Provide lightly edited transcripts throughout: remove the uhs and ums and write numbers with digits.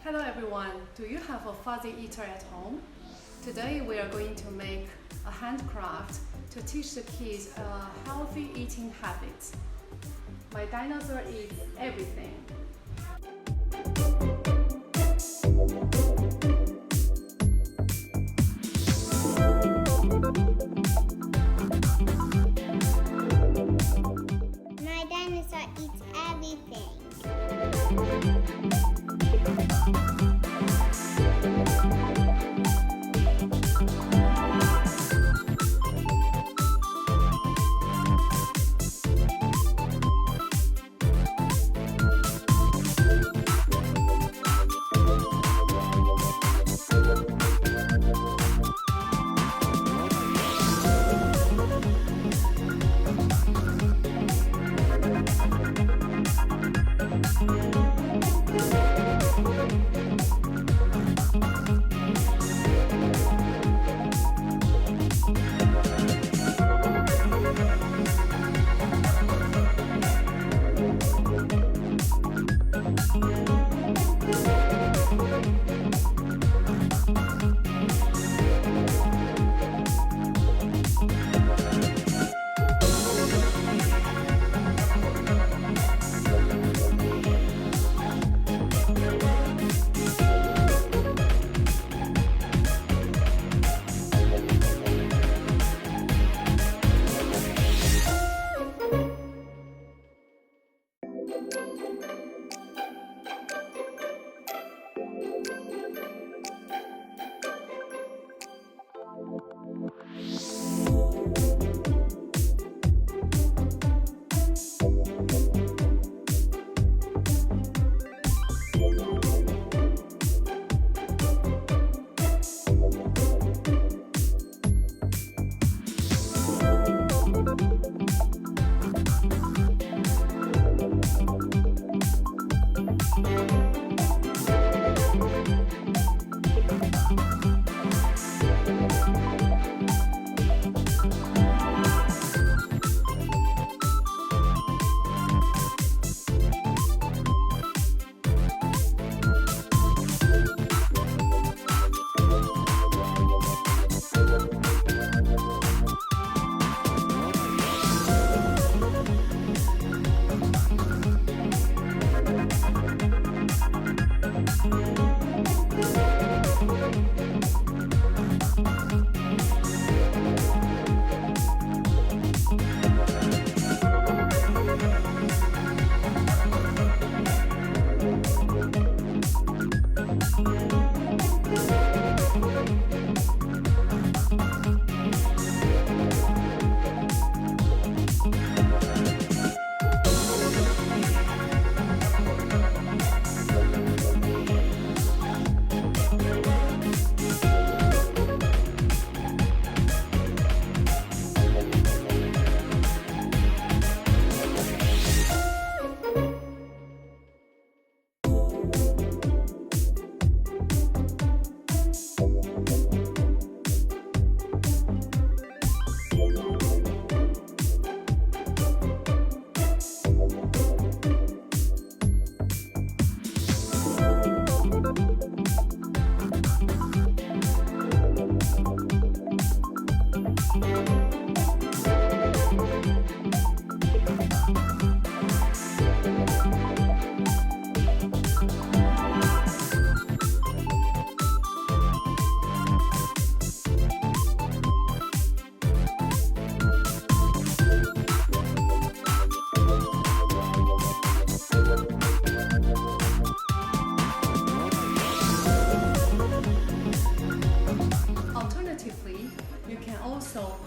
Hello everyone, do you have a fuzzy eater at home? Today we are going to make a handcraft to teach the kids a healthy eating habits. My dinosaur eats everything. My dinosaur eats everything.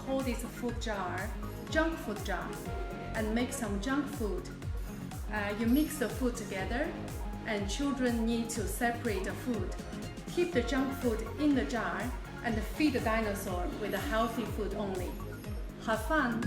Call this food jar junk food jar and make some junk food. You mix the food together and children need to separate the food. Keep the junk food in the jar and feed the dinosaur with the healthy food only. Have fun!